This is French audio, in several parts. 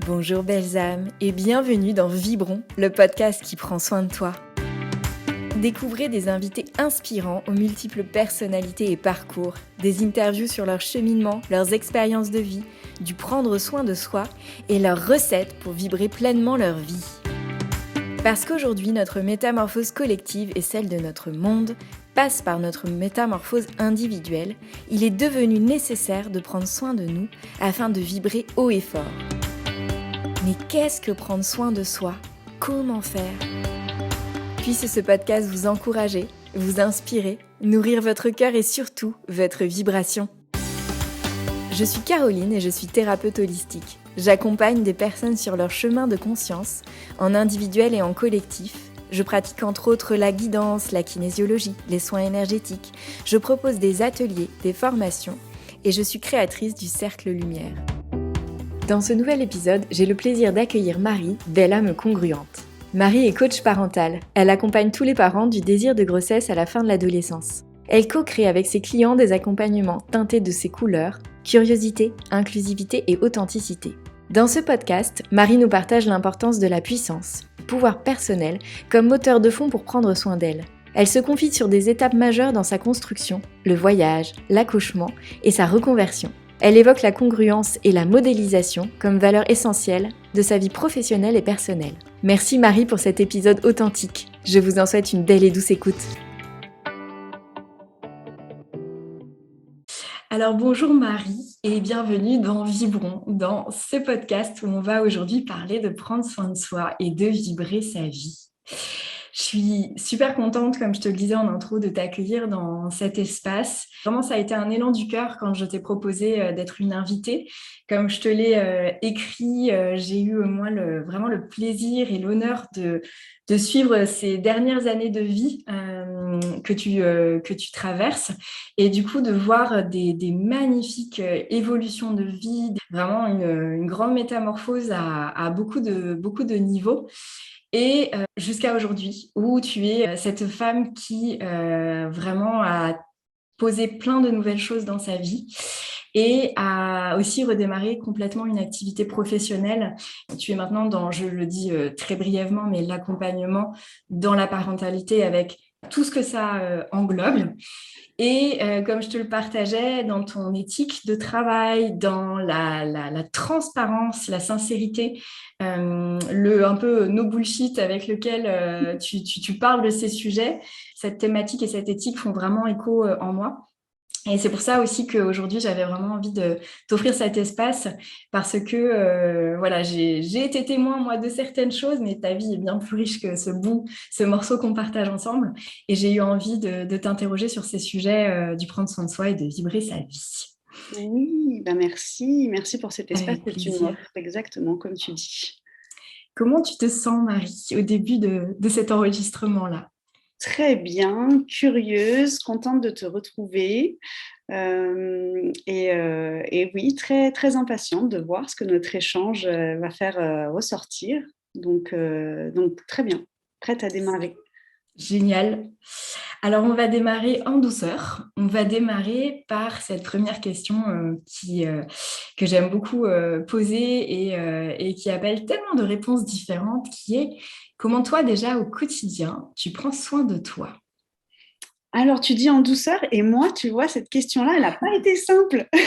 Bonjour belles âmes et bienvenue dans Vibrons, le podcast qui prend soin de toi. Découvrez des invités inspirants aux multiples personnalités et parcours, des interviews sur leur cheminement, leurs expériences de vie, du prendre soin de soi et leurs recettes pour vibrer pleinement leur vie. Parce qu'aujourd'hui, notre métamorphose collective et celle de notre monde passe par notre métamorphose individuelle, il est devenu nécessaire de prendre soin de nous afin de vibrer haut et fort. Mais qu'est-ce que prendre soin de soi ? Comment faire ? Puisse ce podcast vous encourager, vous inspirer, nourrir votre cœur et surtout votre vibration. Je suis Caroline et je suis thérapeute holistique. J'accompagne des personnes sur leur chemin de conscience, en individuel et en collectif. Je pratique entre autres la guidance, la kinésiologie, les soins énergétiques. Je propose des ateliers, des formations et je suis créatrice du Cercle Lumière. Dans ce nouvel épisode, j'ai le plaisir d'accueillir Marie, belle âme congruente. Marie est coach parentale. Elle accompagne tous les parents du désir de grossesse à la fin de l'adolescence. Elle co-crée avec ses clients des accompagnements teintés de ses couleurs, curiosité, inclusivité et authenticité. Dans ce podcast, Marie nous partage l'importance de la puissance, pouvoir personnel, comme moteur de fond pour prendre soin d'elle. Elle se confie sur des étapes majeures dans sa construction, le voyage, l'accouchement et sa reconversion. Elle évoque la congruence et la modélisation comme valeurs essentielles de sa vie professionnelle et personnelle. Merci Marie pour cet épisode authentique. Je vous en souhaite une belle et douce écoute. Alors bonjour Marie et bienvenue dans Vibrons, dans ce podcast où on va aujourd'hui parler de prendre soin de soi et de vibrer sa vie. Je suis super contente, comme je te le disais en intro, de t'accueillir dans cet espace. Vraiment, ça a été un élan du cœur quand je t'ai proposé d'être une invitée. Comme je te l'ai écrit, j'ai eu moi vraiment le plaisir et l'honneur de suivre ces dernières années de vie que tu traverses et du coup de voir des magnifiques évolutions de vie, vraiment une grande métamorphose à beaucoup de niveaux. Et jusqu'à aujourd'hui, où tu es cette femme qui vraiment a posé plein de nouvelles choses dans sa vie et a aussi redémarré complètement une activité professionnelle. Tu es maintenant dans, je le dis très brièvement, mais l'accompagnement dans la parentalité avec tout ce que ça englobe. Et comme je te le partageais, dans ton éthique de travail, dans la transparence, la sincérité, le un peu no bullshit avec lequel tu parles de ces sujets, cette thématique et cette éthique font vraiment écho en moi. Et c'est pour ça aussi qu'aujourd'hui, j'avais vraiment envie de t'offrir cet espace parce que voilà, j'ai été témoin, moi, de certaines choses, mais ta vie est bien plus riche que ce morceau qu'on partage ensemble. Et j'ai eu envie de t'interroger sur ces sujets du prendre soin de soi et de vibrer sa vie. Oui, merci. Merci pour cet espace Avec que tu plaisir. m'offres, exactement comme tu dis. Comment tu te sens, Marie, au début de cet enregistrement-là? Très bien, curieuse, contente de te retrouver. Et oui, très, très impatiente de voir ce que notre échange va faire ressortir. Donc, très bien, prête à démarrer. Génial. Alors, on va démarrer en douceur. On va démarrer par cette première question que j'aime beaucoup poser et qui appelle tellement de réponses différentes, qui est comment toi, déjà, au quotidien, tu prends soin de toi? Alors, tu dis en douceur, et moi, tu vois, cette question-là, elle n'a pas été simple. Ça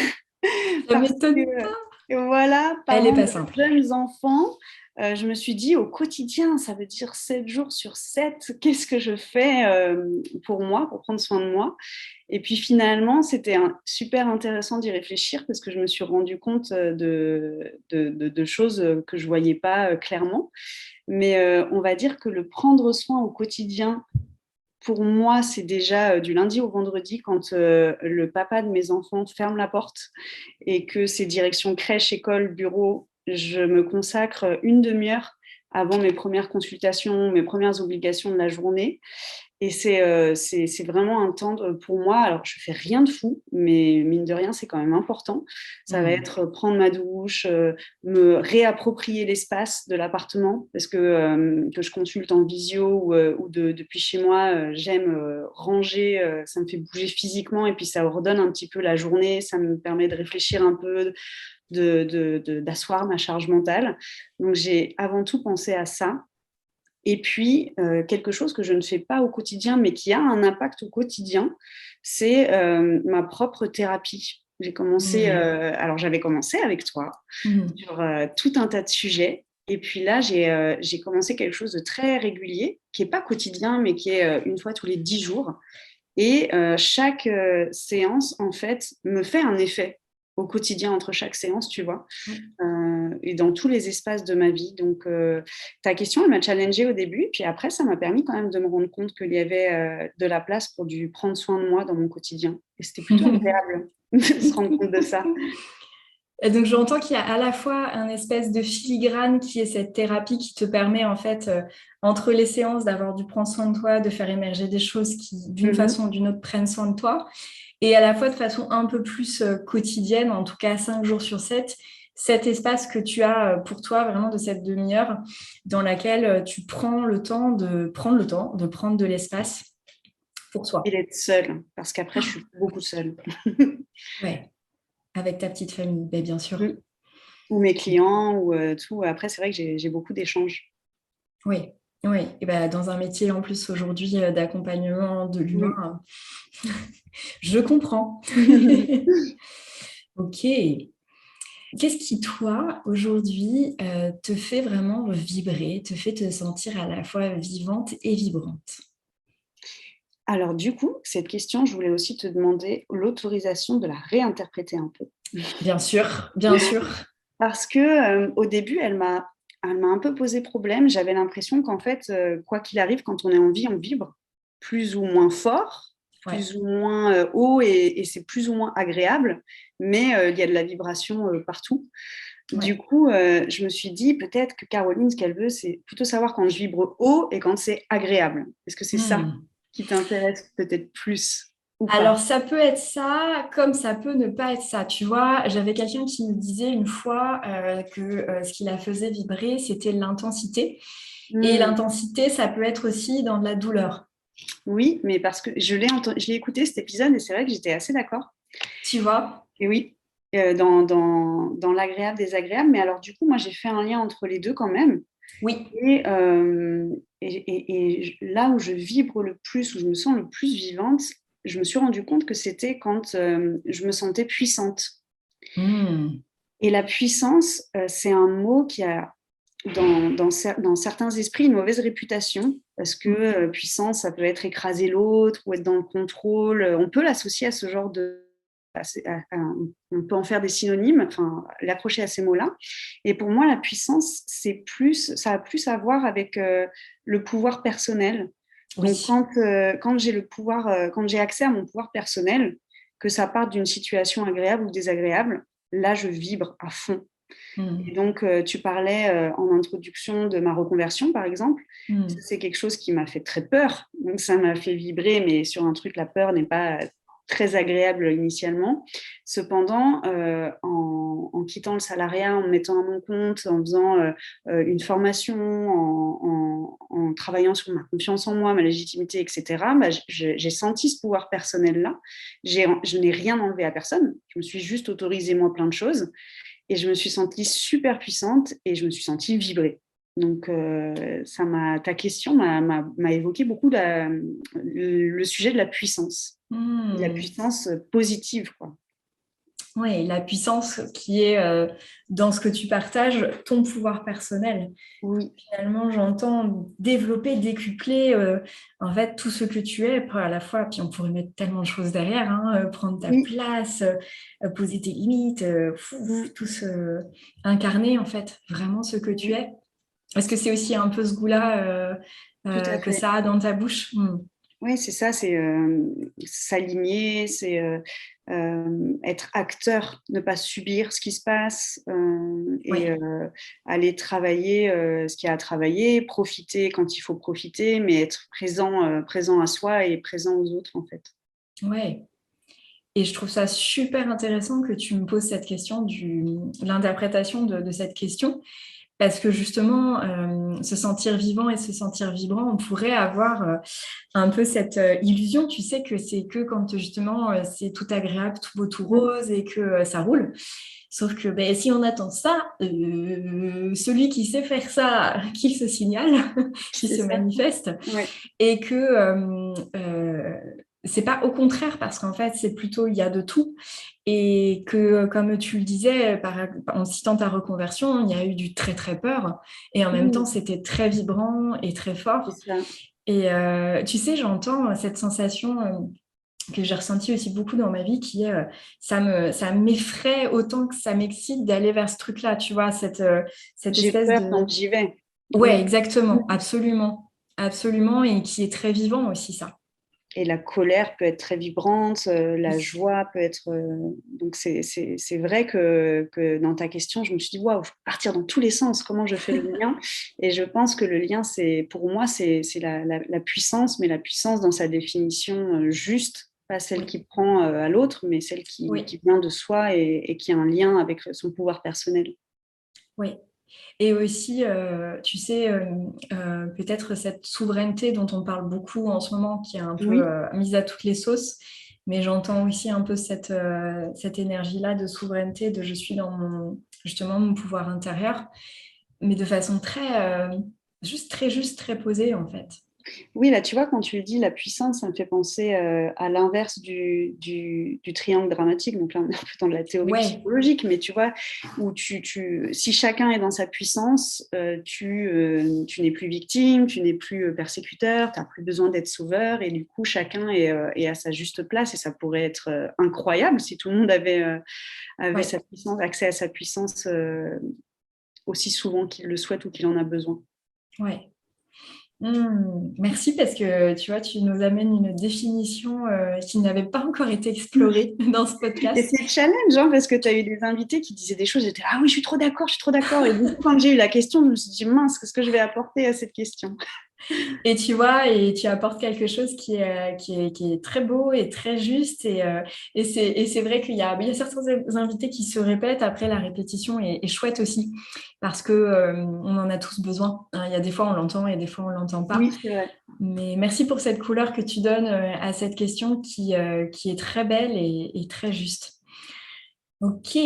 Parce que, m'étonne pas. voilà, Elle n'est parlant pas de simple. jeunes enfants, je me suis dit au quotidien, ça veut dire 7 jours sur 7, qu'est-ce que je fais pour moi, pour prendre soin de moi? Et puis finalement, c'était super intéressant d'y réfléchir parce que je me suis rendu compte de choses que je ne voyais pas clairement. Mais on va dire que le prendre soin au quotidien, pour moi, c'est déjà du lundi au vendredi quand le papa de mes enfants ferme la porte et que c'est direction crèche, école, bureau. Je me consacre une demi-heure avant mes premières consultations, mes premières obligations de la journée. Et c'est vraiment un temps pour moi. Alors, je fais rien de fou, mais mine de rien, c'est quand même important. Ça va être prendre ma douche, me réapproprier l'espace de l'appartement, parce que je consulte en visio ou depuis chez moi, j'aime ranger, ça me fait bouger physiquement et puis ça ordonne un petit peu la journée, ça me permet de réfléchir un peu, d'asseoir ma charge mentale. Donc, j'ai avant tout pensé à ça. Et puis, quelque chose que je ne fais pas au quotidien, mais qui a un impact au quotidien, c'est ma propre thérapie. J'ai commencé, alors j'avais commencé avec toi sur tout un tas de sujets. Et puis là, j'ai commencé quelque chose de très régulier, qui n'est pas quotidien, mais qui est une fois tous les 10 jours. Et chaque séance, en fait, me fait un effet au quotidien entre chaque séance, tu vois, et dans tous les espaces de ma vie. Donc, ta question, elle m'a challengée au début, puis après, ça m'a permis quand même de me rendre compte qu'il y avait de la place pour du prendre soin de moi dans mon quotidien. Et c'était plutôt agréable de se rendre compte de ça. Et donc, j'entends qu'il y a à la fois un espèce de filigrane qui est cette thérapie qui te permet, en fait, entre les séances, d'avoir du prendre soin de toi, de faire émerger des choses qui, d'une façon ou d'une autre, prennent soin de toi. Et à la fois de façon un peu plus quotidienne, en tout cas 5 jours sur 7, cet espace que tu as pour toi, vraiment de cette demi-heure, dans laquelle tu prends le temps de prendre de l'espace pour toi. Et d'être seule, parce qu'après, je suis beaucoup seule. Ouais, avec ta petite famille, ben, bien sûr. Ou mes clients, ou tout. Après, c'est vrai que j'ai beaucoup d'échanges. Oui, oui. Et ben, dans un métier en plus aujourd'hui d'accompagnement de l'humain, je comprends. Ok. Qu'est-ce qui, toi, aujourd'hui, te fait vraiment vibrer, te fait te sentir à la fois vivante et vibrante? Alors du coup, cette question, je voulais aussi te demander l'autorisation de la réinterpréter un peu. Bien sûr, bien sûr. Parce que au début, elle m'a un peu posé problème. J'avais l'impression qu'en fait, quoi qu'il arrive, quand on est en vie, on vibre plus ou moins fort, Ouais. plus ou moins haut, et c'est plus ou moins agréable, mais il y a de la vibration partout. Du Ouais. coup, je me suis dit peut-être que Caroline, ce qu'elle veut, c'est plutôt savoir quand je vibre haut et quand c'est agréable. Est-ce que c'est ça qui t'intéresse peut-être plus ou Alors, pas? ça peut être ça, comme ça peut ne pas être ça. Tu vois, j'avais quelqu'un qui me disait une fois que ce qui la faisait vibrer, c'était l'intensité. Et Hmm. l'intensité, ça peut être aussi dans de la douleur. Oui, mais parce que je l'ai écouté cet épisode et c'est vrai que j'étais assez d'accord. Tu vois? Et oui, dans l'agréable, désagréable. Mais alors, du coup, moi, j'ai fait un lien entre les deux quand même. Oui. Et, là où je vibre le plus, où je me sens le plus vivante, je me suis rendu compte que c'était quand je me sentais puissante. Hmm. Et la puissance, c'est un mot qui a, dans certains esprits, une mauvaise réputation, parce que puissance, ça peut être écraser l'autre ou être dans le contrôle. On peut l'associer à ce genre de... on peut en faire des synonymes, enfin, l'accrocher à ces mots-là. Et pour moi, la puissance, ça a plus à voir avec le pouvoir personnel. Donc, Oui. quand j'ai le pouvoir, quand j'ai accès à mon pouvoir personnel, que ça parte d'une situation agréable ou désagréable, là, je vibre à fond. Et Hmm. donc, tu parlais en introduction de ma reconversion, par exemple. Ça, Hmm. c'est quelque chose qui m'a fait très peur. Donc, ça m'a fait vibrer, mais sur un truc, la peur n'est pas très agréable initialement. Cependant, en quittant le salariat, en me mettant à mon compte, en faisant une formation, en travaillant sur ma confiance en moi, ma légitimité, etc., bah, j'ai senti ce pouvoir personnel-là. Je n'ai rien enlevé à personne. Je me suis juste autorisé, moi, plein de choses. Et je me suis sentie super puissante et je me suis sentie vibrer. Donc, ta question m'a évoqué beaucoup le sujet de la puissance. De la Hmm. puissance positive, quoi. Oui, la puissance qui est dans ce que tu partages, ton pouvoir personnel. Oui, Finalement, j'entends développer, décupler en fait tout ce que tu es à la fois, puis on pourrait mettre tellement de choses derrière, hein, prendre ta oui, place, poser tes limites, mm, tout ce incarner en fait vraiment ce que tu oui, es. Est-ce que c'est aussi un peu ce goût-là tout à que fait. ça a dans ta bouche? Oui, c'est ça, c'est s'aligner, c'est être acteur, ne pas subir ce qui se passe. et aller travailler ce qu'il y a à travailler, profiter quand il faut profiter, mais être présent à soi et présent aux autres, en fait. Ouais. Et je trouve ça super intéressant que tu me poses cette question, l'interprétation de cette question, parce que justement, se sentir vivant et se sentir vibrant, on pourrait avoir un peu cette illusion, tu sais, que c'est que quand justement c'est tout agréable, tout beau, tout rose et que ça roule. Sauf que ben, si on attend ça, celui qui sait faire ça, qui se signale, qui C'est se ça. manifeste, Ouais. et que c'est pas au contraire, parce qu'en fait, c'est plutôt il y a de tout. Et que, comme tu le disais, en citant ta reconversion, il y a eu du très, très peur. Et en même temps, c'était très vibrant et très C'est fort. ça. Et tu sais, j'entends cette sensation que j'ai ressentie aussi beaucoup dans ma vie, qui est ça m'effraie autant que ça m'excite d'aller vers ce truc-là, tu vois, cette J'ai espèce peur, de... donc j'y vais. Ouais, exactement, absolument. Absolument, et qui est très vivant aussi, ça. Et la colère peut être très vibrante, la Oui. joie peut être... donc, c'est vrai que dans ta question, je me suis dit, waouh, je peux partir dans tous les sens, comment je fais le lien? Et je pense que le lien, pour moi, c'est la puissance, mais la puissance dans sa définition juste, pas celle Oui. qui prend à l'autre, mais celle qui Oui. vient de soi et qui a un lien avec son pouvoir personnel. Oui. Et aussi, tu sais, peut-être cette souveraineté dont on parle beaucoup en ce moment, qui est un peu Oui. mise à toutes les sauces, mais j'entends aussi un peu cette énergie-là de souveraineté, de je suis dans justement mon pouvoir intérieur, mais de façon très juste, très posée en fait. Oui, là, tu vois, quand tu le dis, la puissance, ça me fait penser à l'inverse du triangle dramatique. Donc là, on est un peu dans de la théorie Ouais, psychologique, mais tu vois, où si chacun est dans sa puissance, tu n'es plus victime, tu n'es plus persécuteur, tu n'as plus besoin d'être sauveur, et du coup, chacun est à sa juste place, et ça pourrait être incroyable si tout le monde avait ouais, sa puissance, accès à sa puissance aussi souvent qu'il le souhaite ou qu'il en a besoin. ouais. Merci parce que tu vois, tu nous amènes une définition qui n'avait pas encore été explorée dans ce Et podcast. c'est challenge, hein, parce que tu as eu des invités qui disaient des choses, j'étais ah oui, je suis trop d'accord, je suis trop d'accord. Et du coup, quand j'ai eu la question, je me suis dit mince, qu'est-ce que je vais apporter à cette question? Et tu vois, et tu apportes quelque chose qui est très beau et très juste. Et c'est vrai il y a certains invités qui se répètent. Après, la répétition est chouette aussi parce que on en a tous besoin, hein. Il y a des fois, on l'entend et des fois, on l'entend pas. Oui, c'est vrai. Mais merci pour cette couleur que tu donnes à cette question qui est très belle et très juste. Ok,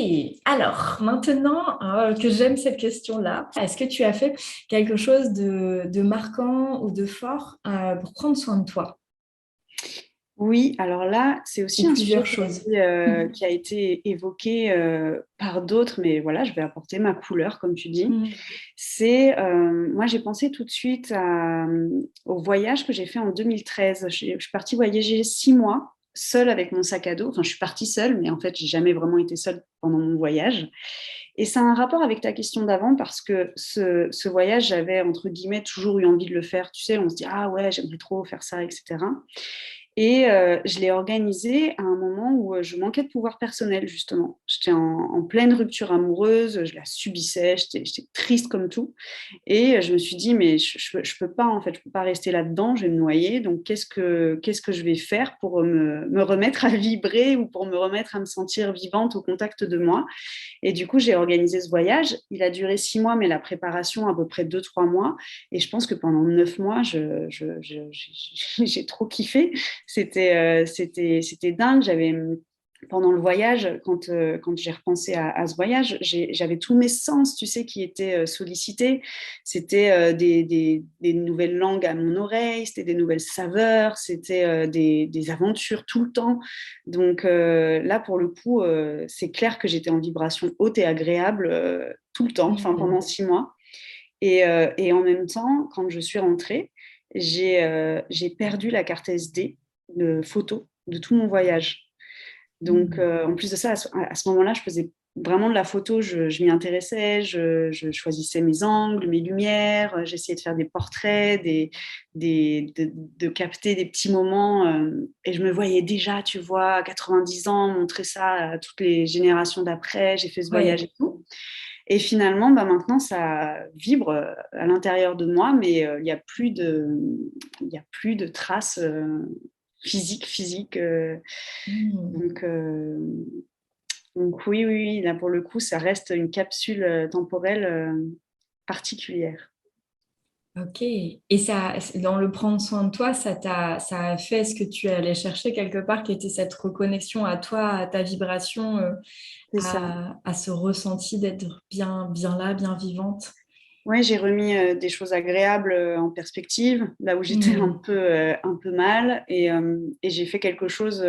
alors maintenant que j'aime cette question-là, est-ce que tu as fait quelque chose de marquant ou de fort pour prendre soin de toi? Oui, alors là, c'est Ou aussi un sujet plusieurs choses? qui a été évoqué par d'autres, mais voilà, je vais apporter ma couleur, comme tu dis. Moi, j'ai pensé tout de suite au voyage que j'ai fait en 2013. Je suis partie voyager 6 mois seule avec mon sac à dos. Enfin, je suis partie seule, mais en fait, j'ai jamais vraiment été seule pendant mon voyage. Et ça a un rapport avec ta question d'avant parce que ce voyage, j'avais entre guillemets toujours eu envie de le faire. Tu sais, on se dit ah ouais, j'aimerais trop faire ça, etc. Et je l'ai organisé à un moment où je manquais de pouvoir personnel, justement. J'étais en pleine rupture amoureuse, je la subissais, j'étais triste comme tout. Et je me suis dit, mais je peux pas, en fait, je peux pas rester là-dedans, je vais me noyer. Donc, qu'est-ce que je vais faire pour me remettre à vibrer ou pour me remettre à me sentir vivante au contact de moi? Et du coup, j'ai organisé ce voyage. Il a duré 6 mois, mais la préparation à peu près 2, 3 mois. Et je pense que pendant 9 mois, j'ai trop kiffé. C'était dingue. Pendant le voyage, quand j'ai repensé à ce voyage, j'avais tous mes sens, tu sais, qui étaient sollicités. C'était des nouvelles langues à mon oreille, c'était des nouvelles saveurs, c'était des aventures tout le temps. Donc là, pour le coup, c'est clair que j'étais en vibration haute et agréable tout le temps, enfin pendant 6 mois. Et en même temps, quand je suis rentrée, j'ai perdu la carte SD de photo de tout mon voyage. Donc, en plus de ça, à ce moment-là, je faisais vraiment de la photo, je m'y intéressais, je choisissais mes angles, mes lumières, j'essayais de faire des portraits, de capter des petits moments. Et je me voyais déjà, tu vois, à 90 ans, montrer ça à toutes les générations d'après. J'ai fait ce voyage Ouais. et tout. Et finalement, maintenant, ça vibre à l'intérieur de moi, mais il n'y a plus de traces physiques. Hmm. Donc, euh, donc oui, oui, oui, là pour le coup, ça reste une capsule temporelle particulière. Ok. Et ça, dans le prendre soin de toi, ça a fait ce que tu allais chercher quelque part, qui était cette reconnexion à toi, à ta vibration, C'est ça. à ce ressenti d'être bien, bien là, bien vivante. Ouais, j'ai remis des choses agréables en perspective, là où j'étais Hmm. un peu mal, et j'ai fait quelque chose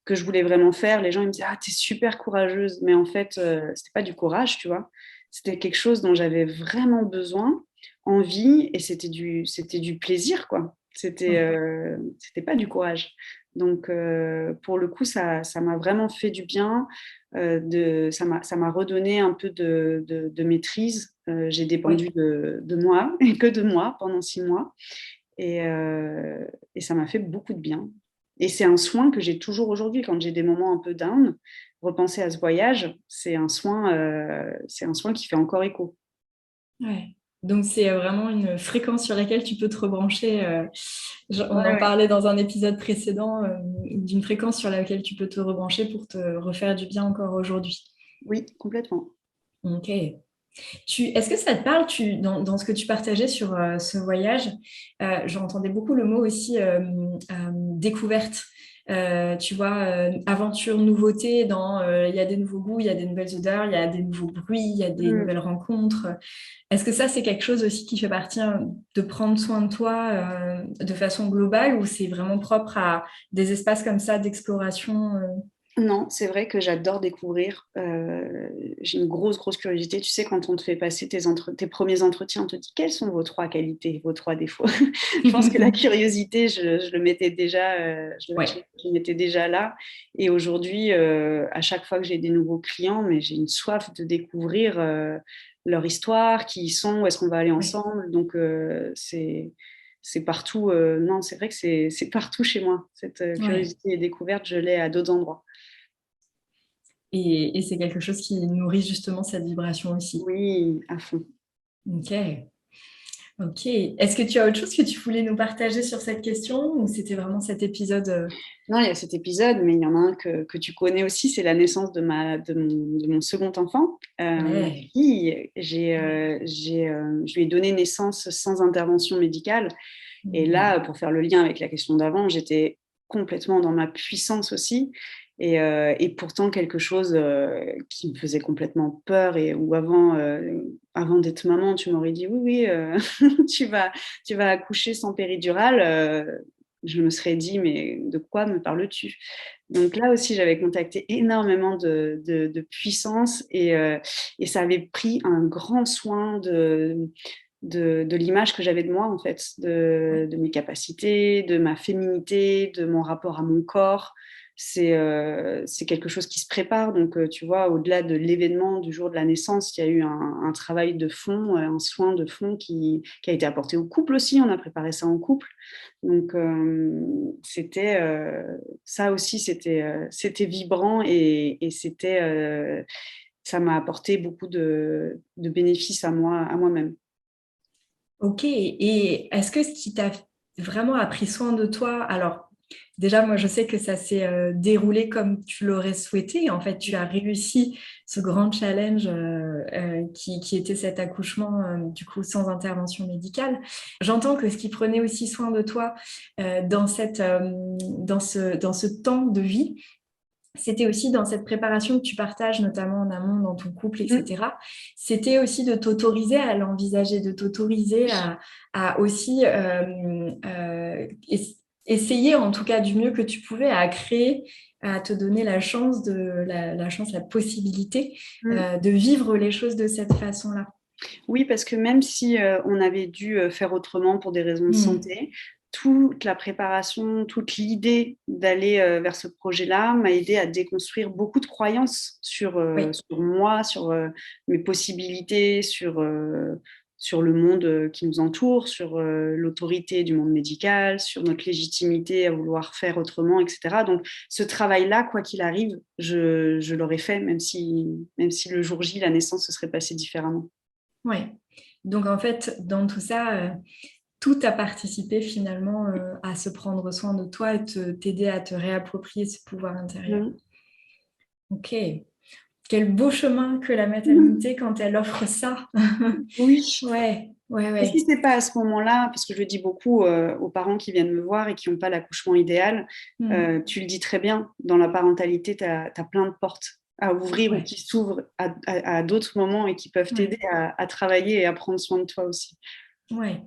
que je voulais vraiment faire. Les gens ils me disaient, ah, t'es super courageuse, mais en fait, c'était pas du courage, tu vois. C'était quelque chose dont j'avais vraiment besoin, envie, et c'était du plaisir, quoi. Ouais. C'était pas du courage. Donc, pour le coup, ça m'a vraiment fait du bien. Ça m'a redonné un peu de maîtrise. J'ai Ouais. dépendu de moi et que de moi pendant 6 mois. Et, euh, et ça m'a fait beaucoup de bien. Et c'est un soin que j'ai toujours aujourd'hui quand j'ai des moments un peu down. Repenser à ce voyage, c'est un soin qui fait encore écho. Ouais. Donc, c'est vraiment une fréquence sur laquelle tu peux te rebrancher. On Ouais, en ouais. parlait dans un épisode précédent, d'une fréquence sur laquelle tu peux te rebrancher pour te refaire du bien encore aujourd'hui. Oui, complètement. Ok. Est-ce que ça te parle, dans ce que tu partageais sur ce voyage, j'entendais beaucoup le mot aussi découverte. Tu vois, aventure, nouveauté, il y a des nouveaux goûts, il y a des nouvelles odeurs, il y a des nouveaux bruits, il y a des Mm. nouvelles rencontres. Est-ce que ça, c'est quelque chose aussi qui fait partie de prendre soin de toi de façon globale ou c'est vraiment propre à des espaces comme ça d'exploration Non, c'est vrai que j'adore découvrir. J'ai une grosse curiosité. Tu sais, quand on te fait passer tes premiers entretiens, on te dit quelles sont vos 3 qualités, vos 3 défauts. Je pense que la curiosité, je le mettais déjà, Ouais, je le mettais déjà là. Et aujourd'hui, à chaque fois que j'ai des nouveaux clients, mais j'ai une soif de découvrir leur histoire, qui ils sont, où est-ce qu'on va aller ouais, ensemble. Donc, c'est partout. Non, c'est vrai que c'est partout chez moi. Cette ouais. curiosité et découverte, je l'ai à d'autres endroits. Et c'est quelque chose qui nourrit justement cette vibration aussi. Oui, à fond. Ok, ok. Est-ce que tu as autre chose que tu voulais nous partager sur cette question ou c'était vraiment cet épisode Non, il y a cet épisode, mais il y en a un que tu connais aussi, c'est la naissance de mon second enfant. Ma Ouais. fille, Ouais. je lui ai donné naissance sans intervention médicale. Et Hmm. là, pour faire le lien avec la question d'avant, j'étais complètement dans ma puissance aussi. Et pourtant, quelque chose qui me faisait complètement peur et où avant d'être maman, tu m'aurais dit oui, oui, tu vas, tu vas accoucher sans péridurale. Je me serais dit, mais de quoi me parles-tu? Donc là aussi, j'avais contacté énormément de puissance et ça avait pris un grand soin de l'image que j'avais de moi, en fait, Ouais. de mes capacités, de ma féminité, de mon rapport à mon corps. C'est quelque chose qui se prépare. Donc, tu vois, au-delà de l'événement du jour de la naissance, il y a eu un travail de fond, un soin de fond qui a été apporté au couple aussi. On a préparé ça en couple. Donc, ça aussi, c'était vibrant et ça m'a apporté beaucoup de bénéfices à moi-même. Ok. Et est-ce que ce qui t'a vraiment appris soin de toi, alors déjà, moi, je sais que ça s'est déroulé comme tu l'aurais souhaité. En fait, tu as réussi ce grand challenge qui était cet accouchement, du coup, sans intervention médicale. J'entends que ce qui prenait aussi soin de toi dans ce temps de vie, c'était aussi dans cette préparation que tu partages, notamment en amont dans ton couple, Mm. etc. C'était aussi de t'autoriser à l'envisager, de t'autoriser à aussi essayer, en tout cas du mieux que tu pouvais, à créer, à te donner la chance, la chance, la possibilité Mm. de vivre les choses de cette façon-là. Oui, parce que même si on avait dû faire autrement pour des raisons de Mm. santé, toute la préparation, toute l'idée d'aller vers ce projet-là m'a aidé à déconstruire beaucoup de croyances Oui, sur moi, sur mes possibilités, sur le monde qui nous entoure, sur l'autorité du monde médical, sur notre légitimité à vouloir faire autrement, etc. Donc, ce travail-là, quoi qu'il arrive, je l'aurais fait, même si le jour J, la naissance se serait passée différemment. Ouais. Donc, en fait, dans tout ça, tout a participé finalement à se prendre soin de toi et t'aider à te réapproprier ce pouvoir intérieur. Mmh. Ok. Quel beau chemin que la maternité quand elle offre ça. Oui. Ouais. Et si c'est pas à ce moment-là, parce que je le dis beaucoup aux parents qui viennent me voir et qui n'ont pas l'accouchement idéal, tu le dis très bien, dans la parentalité, tu as plein de portes à ouvrir ou qui s'ouvrent à d'autres moments et qui peuvent t'aider à travailler et à prendre soin de toi aussi. Ouais.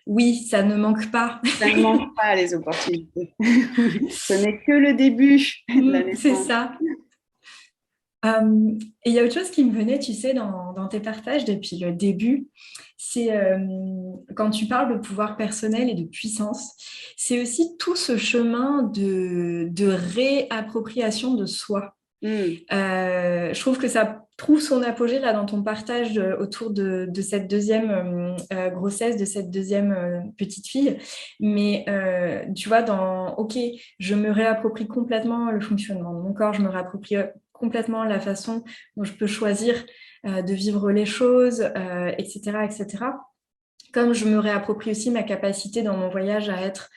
Oui, ça ne manque pas. Ça ne manque pas les opportunités. Ce n'est que le début de la naissance. C'est ça. Et il y a autre chose qui me venait, tu sais, dans tes partages depuis le début, c'est quand tu parles de pouvoir personnel et de puissance, c'est aussi tout ce chemin de réappropriation de soi. Je trouve que ça trouve son apogée là dans ton partage autour de cette deuxième grossesse, de cette deuxième petite fille. Mais tu vois, OK, je me réapproprie complètement le fonctionnement de mon corps, je me réapproprie complètement la façon dont je peux choisir de vivre les choses, etc., etc. Comme je me réapproprie aussi ma capacité dans mon voyage à être,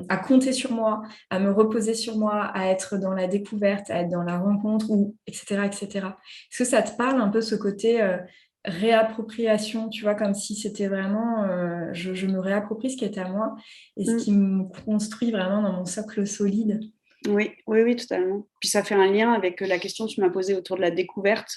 à compter sur moi, à me reposer sur moi, à être dans la découverte, à être dans la rencontre, etc., etc. Est-ce que ça te parle un peu ce côté réappropriation, tu vois, comme si c'était vraiment, je me réapproprie ce qui est à moi et ce qui me construit vraiment dans mon socle solide. Oui, totalement. Puis ça fait un lien avec la question que tu m'as posée autour de la découverte.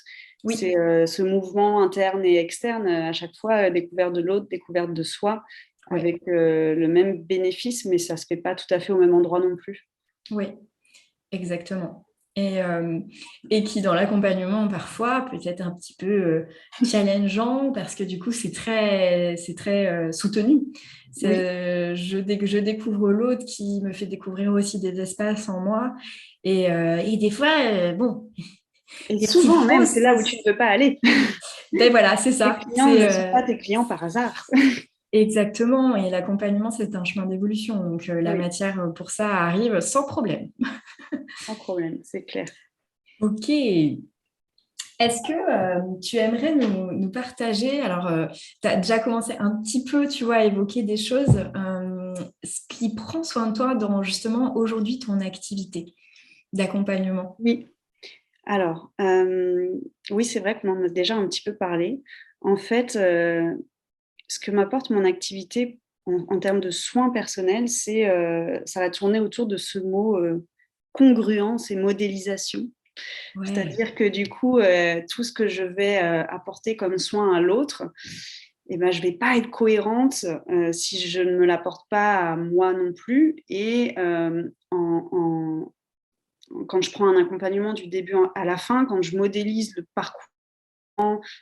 Oui. C'est ce mouvement interne et externe, à chaque fois, découverte de l'autre, découverte de soi, avec le même bénéfice, mais ça ne se fait pas tout à fait au même endroit non plus. Oui, exactement. Et qui, dans l'accompagnement, parfois, peut être un petit peu challengeant, parce que du coup, c'est très soutenu. Je découvre l'autre qui me fait découvrir aussi des espaces en moi. Et des fois, bon... Et souvent même, c'est là où tu ne veux pas aller. Ben voilà, c'est ça. Tes clients ne sont pas tes clients par hasard. Exactement. Et l'accompagnement, c'est un chemin d'évolution. Donc, la matière pour ça arrive sans problème. Sans problème, c'est clair. Ok. Est-ce que tu aimerais nous partager, alors tu as déjà commencé un petit peu, tu vois, à évoquer des choses, ce qui prend soin de toi dans justement aujourd'hui ton activité d'accompagnement? Oui. Alors, oui, c'est vrai qu'on en a déjà un petit peu parlé. En fait, ce que m'apporte mon activité en termes de soins personnels, ça va tourner autour de ce mot congruence et modélisation. Ouais. C'est-à-dire que du coup, tout ce que je vais apporter comme soin à l'autre, je ne vais pas être cohérente si je ne me l'apporte pas à moi non plus. Et quand je prends un accompagnement du début à la fin, quand je modélise le parcours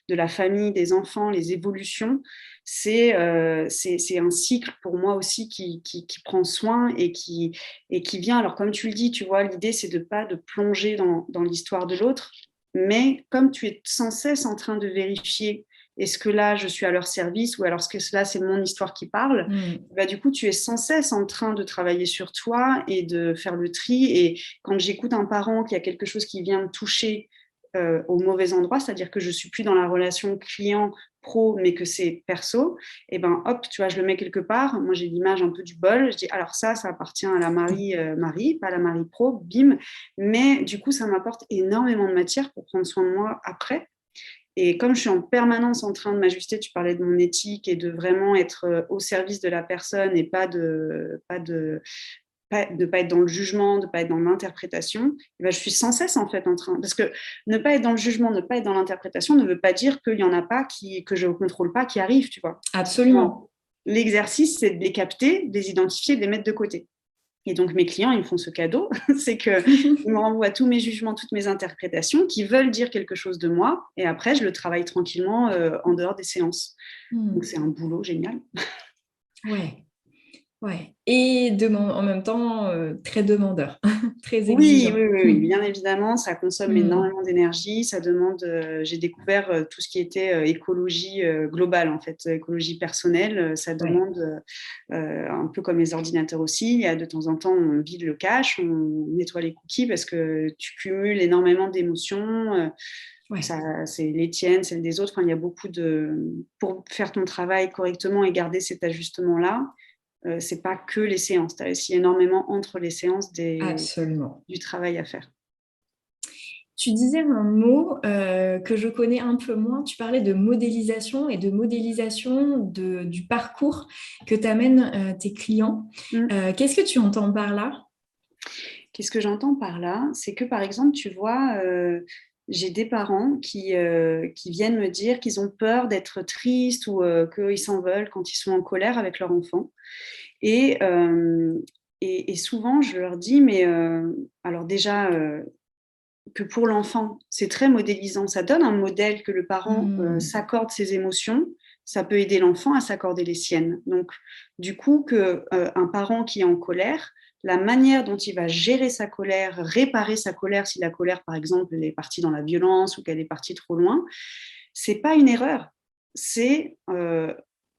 de la famille, des enfants, les évolutions, c'est un cycle pour moi aussi qui prend soin et qui vient. Alors comme tu le dis, tu vois, l'idée c'est de pas de plonger dans l'histoire de l'autre, mais comme tu es sans cesse en train de vérifier est-ce que là je suis à leur service ou alors est-ce que là c'est mon histoire qui parle, du coup tu es sans cesse en train de travailler sur toi et de faire le tri. Et quand j'écoute un parent qui a quelque chose qui vient me toucher au mauvais endroit, c'est-à-dire que je suis plus dans la relation client-pro, mais que c'est perso, et hop, tu vois, je le mets quelque part. Moi, j'ai l'image un peu du bol. Je dis, alors ça appartient à la Marie, pas la Marie pro, bim. Mais du coup, ça m'apporte énormément de matière pour prendre soin de moi après. Et comme je suis en permanence en train de m'ajuster, tu parlais de mon éthique et de vraiment être au service de la personne et pas de pas être dans le jugement, de ne pas être dans l'interprétation, je suis sans cesse en fait en train. Parce que ne pas être dans le jugement, ne pas être dans l'interprétation ne veut pas dire qu'il n'y en a pas que je ne contrôle pas qui arrivent, tu vois. Absolument. L'exercice, c'est de les capter, de les identifier, de les mettre de côté. Et donc mes clients, ils me font ce cadeau, c'est qu'ils me renvoient tous mes jugements, toutes mes interprétations qui veulent dire quelque chose de moi, et après je le travaille tranquillement en dehors des séances. Donc c'est un boulot génial. Ouais. Ouais. Et en même temps, très demandeur, très Oui, exigeant. oui, oui, oui, bien évidemment, ça consomme Hmm. énormément d'énergie. Ça demande, j'ai découvert tout ce qui était écologie globale, en fait, écologie personnelle. Ça Ouais. demande, un peu comme les ordinateurs aussi, il y a de temps en temps, on vide le cache, on nettoie les cookies parce que tu cumules énormément d'émotions. Ouais. Ça, c'est les tiennes, celles des autres. Enfin, il y a beaucoup de... Pour faire ton travail correctement et garder cet ajustement-là, c'est pas que les séances. Tu as aussi énormément entre les séances Absolument. du travail à faire. Tu disais un mot que je connais un peu moins. Tu parlais de modélisation et de modélisation du parcours que t'amènent tes clients. Mm. Qu'est-ce que tu entends par là? Qu'est-ce que j'entends par là? C'est que, par exemple, tu vois, j'ai des parents qui viennent me dire qu'ils ont peur d'être tristes ou qu'ils s'en veulent quand ils sont en colère avec leur enfant. Et, euh, et souvent, je leur dis, mais alors déjà, que pour l'enfant, c'est très modélisant. Ça donne un modèle que le parent Hmm. s'accorde ses émotions. Ça peut aider l'enfant à s'accorder les siennes. Donc, du coup, un parent qui est en colère, la manière dont il va gérer sa colère, réparer sa colère, si la colère, par exemple, elle est partie dans la violence ou qu'elle est partie trop loin, c'est pas une erreur. C'est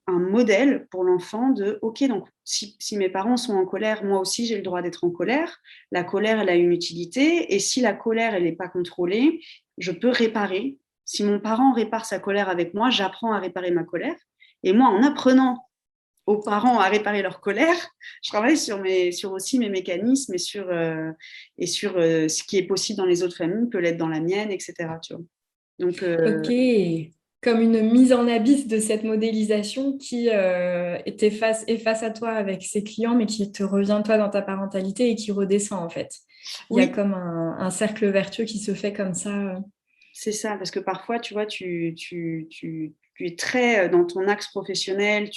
un modèle pour l'enfant de OK, donc si mes parents sont en colère, moi aussi j'ai le droit d'être en colère. La colère, elle a une utilité. Et si la colère, elle n'est pas contrôlée, je peux réparer. Si mon parent répare sa colère avec moi, j'apprends à réparer ma colère. Et moi, en apprenant aux parents à réparer leur colère, je travaille sur aussi mes mécanismes et sur ce qui est possible dans les autres familles peut l'être dans la mienne, etc. Tu vois. Donc, Ok, comme une mise en abysse de cette modélisation qui est face à toi avec ses clients, mais qui te revient toi dans ta parentalité et qui redescend en fait. Il y a oui, comme un cercle vertueux qui se fait comme ça. c'est ça, parce que parfois, tu vois, tu es très dans ton axe professionnel,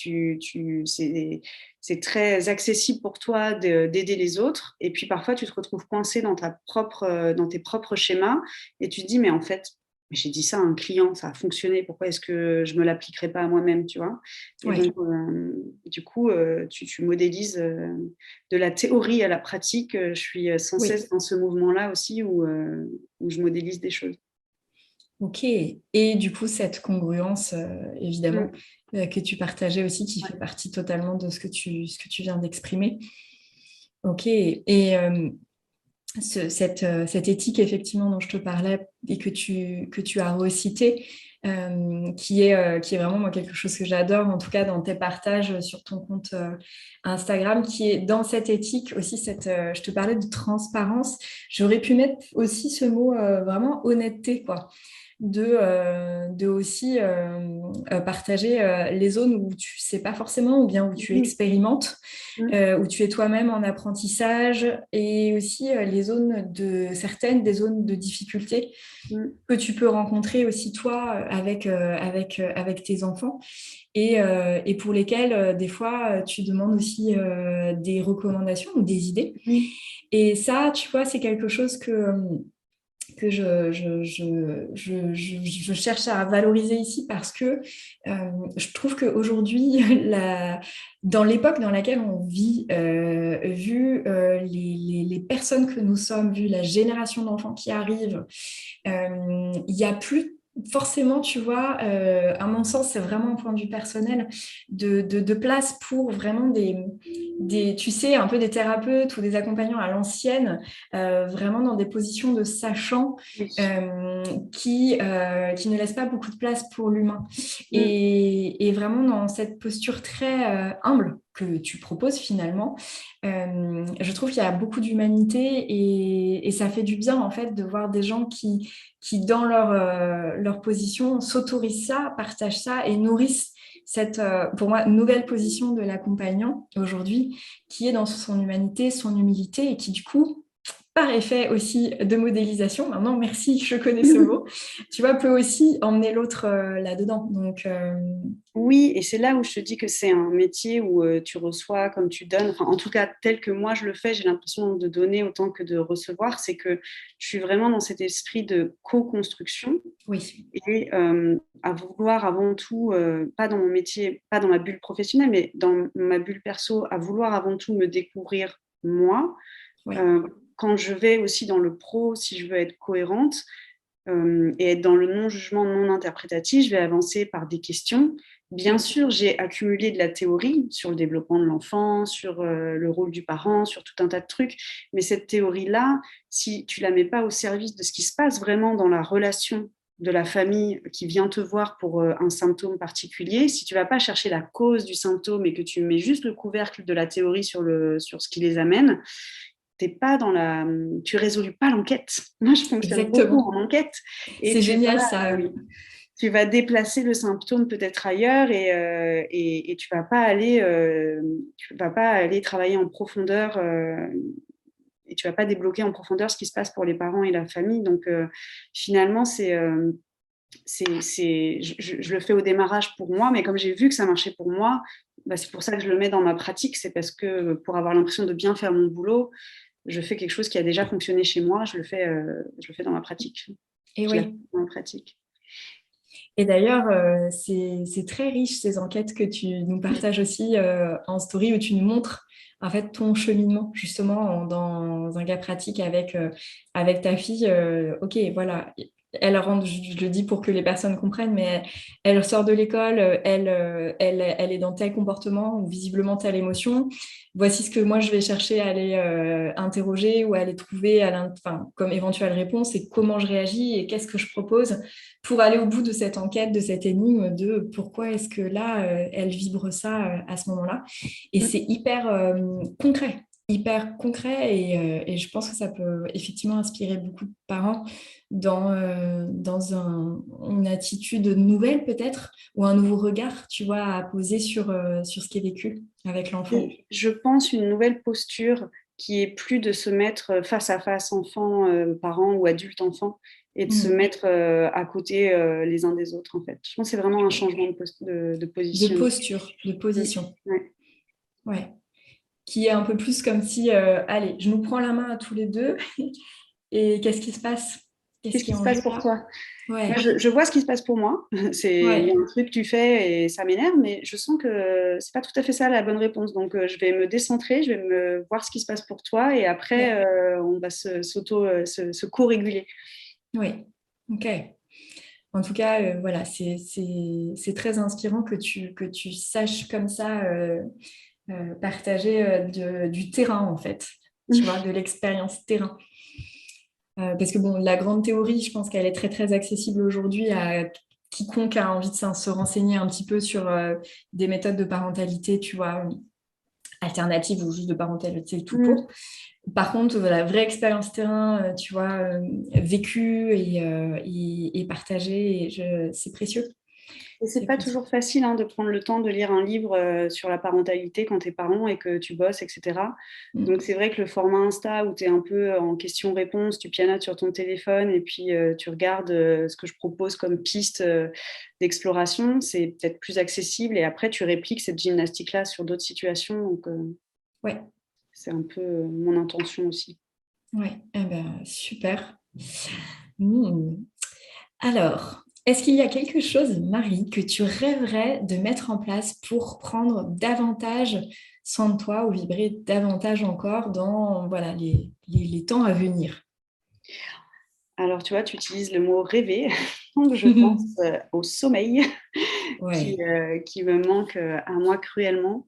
c'est très accessible pour toi d'aider les autres. Et puis parfois, tu te retrouves coincé dans tes propres schémas et tu te dis, mais en fait, j'ai dit ça à un client, ça a fonctionné, pourquoi est-ce que je ne me l'appliquerais pas à moi-même, tu vois? Et Ouais. donc, du coup, tu modélises de la théorie à la pratique. Je suis sans Oui. cesse dans ce mouvement-là aussi où je modélise des choses. Ok. Et du coup, cette congruence, évidemment, Mm. que tu partageais aussi, qui Ouais. fait partie totalement de ce que tu viens d'exprimer. Ok. Et cette éthique, effectivement, dont je te parlais et que tu as recité, qui est vraiment moi, quelque chose que j'adore, en tout cas dans tes partages sur ton compte Instagram, qui est dans cette éthique aussi, je te parlais de transparence, j'aurais pu mettre aussi ce mot vraiment honnêteté, quoi. De aussi partager les zones où tu sais pas forcément ou bien où tu Oui. expérimentes, Mm. où tu es toi-même en apprentissage et aussi des zones de difficulté Mm. que tu peux rencontrer aussi toi avec tes enfants et pour lesquels des fois tu demandes aussi des recommandations ou des idées. Oui. Et ça, tu vois, c'est quelque chose que je cherche à valoriser ici parce que je trouve qu'aujourd'hui, dans l'époque dans laquelle on vit, vu les personnes que nous sommes, vu la génération d'enfants qui arrivent, il n'y a plus forcément, tu vois, à mon sens, c'est vraiment un point de vue personnel, de place pour vraiment tu sais, un peu des thérapeutes ou des accompagnants à l'ancienne, vraiment dans des positions de sachants Oui. qui ne laissent pas beaucoup de place pour l'humain. Mm. Et vraiment dans cette posture très humble que tu proposes finalement, je trouve qu'il y a beaucoup d'humanité et ça fait du bien en fait de voir des gens qui dans leur position, s'autorisent ça, partagent ça et nourrissent pour moi, nouvelle position de l'accompagnant aujourd'hui, qui est dans son humanité, son humilité et qui, du coup, par effet aussi de modélisation, maintenant merci, je connais ce mot, tu vois, peut aussi emmener l'autre là-dedans. Donc, Oui, et c'est là où je te dis que c'est un métier où tu reçois comme tu donnes. Enfin, en tout cas, tel que moi je le fais, j'ai l'impression de donner autant que de recevoir. C'est que je suis vraiment dans cet esprit de co-construction oui, et à vouloir avant tout, pas dans mon métier, pas dans ma bulle professionnelle, mais dans ma bulle perso, à vouloir avant tout me découvrir moi. oui, Euh, Quand je vais aussi dans le pro, si je veux être cohérente, et être dans le non-jugement, non-interprétatif, je vais avancer par des questions. Bien oui, sûr, j'ai accumulé de la théorie sur le développement de l'enfant, sur le rôle du parent, sur tout un tas de trucs, mais cette théorie-là, si tu la mets pas au service de ce qui se passe vraiment dans la relation de la famille qui vient te voir pour un symptôme particulier, si tu vas pas chercher la cause du symptôme et que tu mets juste le couvercle de la théorie sur ce qui les amène, t'es pas dans la, tu résolus pas l'enquête. Moi, je fonctionne beaucoup exactement. en enquête et C'est génial ça, oui. tu vas déplacer le symptôme peut-être ailleurs et tu vas pas aller travailler en profondeur et tu vas pas débloquer en profondeur ce qui se passe pour les parents et la famille. Donc finalement, je le fais au démarrage pour moi, mais comme j'ai vu que ça marchait pour moi, bah, c'est pour ça que je le mets dans ma pratique. C'est parce que pour avoir l'impression de bien faire mon boulot, je fais quelque chose qui a déjà fonctionné chez moi, je le fais dans ma pratique. Et Je la fais oui. dans ma pratique. Et d'ailleurs, c'est très riche ces enquêtes que tu nous partages aussi en story où tu nous montres en fait ton cheminement justement dans un cas pratique avec ta fille. Ok, voilà. Elle rentre, je le dis pour que les personnes comprennent, mais elle sort de l'école, elle est dans tel comportement ou visiblement telle émotion. Voici ce que moi je vais chercher à aller interroger ou à aller trouver enfin, comme éventuelle réponse et comment je réagis et qu'est-ce que je propose pour aller au bout de cette enquête, de cette énigme de pourquoi est-ce que là, elle vibre ça à ce moment-là. Et c'est hyper concret et je pense que ça peut effectivement inspirer beaucoup de parents dans une attitude nouvelle peut-être ou un nouveau regard, tu vois, à poser sur ce qui est vécu avec l'enfant. Et je pense une nouvelle posture qui est plus de se mettre face à face, enfant, parent ou adulte enfant, et de se Mm. mettre à côté les uns des autres, en fait. Je pense que c'est vraiment un changement de De position. posture, de Mm. position. Ouais. Ouais. Qui est un peu plus comme si, allez, je nous prends la main à tous les deux et qu'est-ce qui se passe? Qu'est-ce Qu'est-ce qui est qui se en jeu passe pour là? toi? Moi, Ouais, je vois ce qui se passe pour moi. Il y a ouais, un truc que tu fais et ça m'énerve, mais je sens que c'est pas tout à fait ça la bonne réponse. Donc, je vais me décentrer, je vais me voir ce qui se passe pour toi et après, ouais, on va se co-réguler. ouais. Ok. En tout cas, voilà, c'est très inspirant que tu saches comme ça partager du terrain, en fait, tu vois, de l'expérience terrain. Parce que bon, la grande théorie, je pense qu'elle est très, très accessible aujourd'hui à quiconque a envie de se renseigner un petit peu sur des méthodes de parentalité, tu vois, alternatives ou juste de parentalité tout Mm. court. Par contre, la vraie expérience terrain, tu vois, vécue et partagée, c'est précieux. Et c'est C'est pas précieux. toujours facile hein, de prendre le temps de lire un livre sur la parentalité quand t'es parent et que tu bosses, etc. Donc Mm. c'est vrai que le format Insta où tu es un peu en question-réponse, tu pianotes sur ton téléphone et puis tu regardes ce que je propose comme piste d'exploration, c'est peut-être plus accessible et après tu répliques cette gymnastique-là sur d'autres situations. Donc Ouais, c'est un peu mon intention aussi. ouais. Eh ben, super. Mm. Alors, est-ce qu'il y a quelque chose, Marie, que tu rêverais de mettre en place pour prendre davantage soin de toi ou vibrer davantage encore dans voilà, les temps à venir? Alors tu vois, tu utilises le mot rêver, donc je pense au sommeil Ouais. qui me manque à moi cruellement.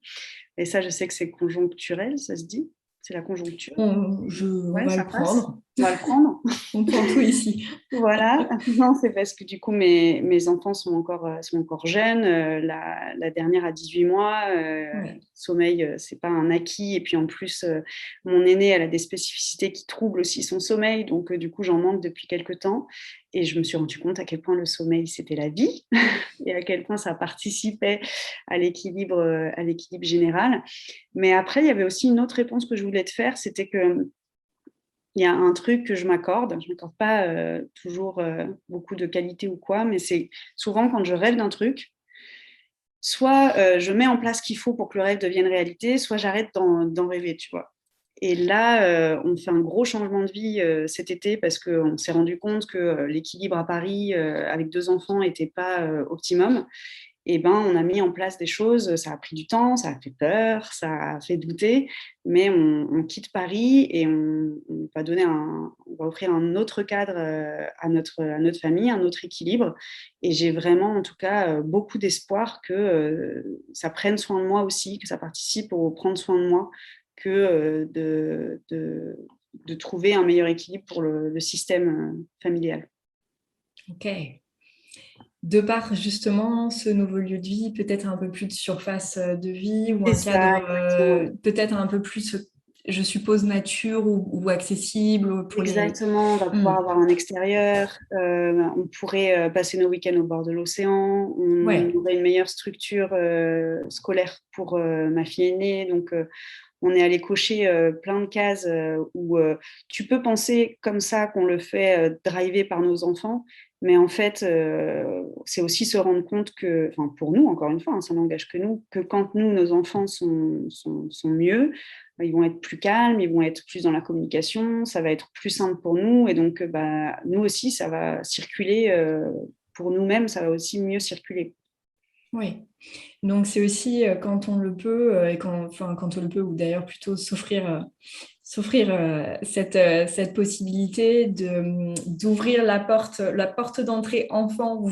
Et ça, je sais que c'est conjoncturel, ça se dit. C'est la conjoncture. On Ouais, va ça le passe. prendre. On va le prendre. On prend tout ici. Voilà. Non, c'est parce que du coup, mes enfants sont encore jeunes. La dernière a 18 mois. Ouais. Sommeil, c'est pas un acquis. Et puis en plus, mon aînée, elle a des spécificités qui troublent aussi son sommeil. Donc, du coup, j'en manque depuis quelques temps. Et je me suis rendu compte à quel point le sommeil, c'était la vie et à quel point ça participait à l'équilibre général. Mais après, il y avait aussi une autre réponse que je voulais te faire, c'était que il y a un truc que je m'accorde pas toujours beaucoup de qualité ou quoi, mais c'est souvent quand je rêve d'un truc, soit je mets en place ce qu'il faut pour que le rêve devienne réalité, soit j'arrête d'en rêver, tu vois. Et là, on fait un gros changement de vie cet été parce qu'on s'est rendu compte que l'équilibre à Paris avec 2 enfants n'était pas optimum. Et ben, on a mis en place des choses, ça a pris du temps, ça a fait peur, ça a fait douter, mais on quitte Paris et on va on va offrir un autre cadre à notre famille, un autre équilibre. Et j'ai vraiment, en tout cas, beaucoup d'espoir que ça prenne soin de moi aussi, que ça participe au prendre soin de moi, que de trouver un meilleur équilibre pour le système familial. Ok. De par justement ce nouveau lieu de vie, peut-être un peu plus de surface de vie ou C'est un ça, cadre exactement. peut-être un peu plus, je suppose, nature ou accessible pour les... Exactement, on va Hmm. pouvoir avoir un extérieur, on pourrait passer nos week-ends au bord de l'océan, on Ouais, aurait une meilleure structure scolaire pour ma fille aînée, donc on est allé cocher plein de cases où tu peux penser comme ça qu'on le fait driver par nos enfants, mais en fait, c'est aussi se rendre compte que, enfin pour nous, encore une fois, hein, ça n'engage que nous, que quand nous, nos enfants sont mieux, ils vont être plus calmes, ils vont être plus dans la communication, ça va être plus simple pour nous, et donc bah, nous aussi, ça va circuler, pour nous-mêmes, ça va aussi mieux circuler. oui. Donc c'est aussi quand on le peut, et quand on le peut, ou d'ailleurs plutôt s'offrir cette possibilité d'ouvrir la porte d'entrée enfant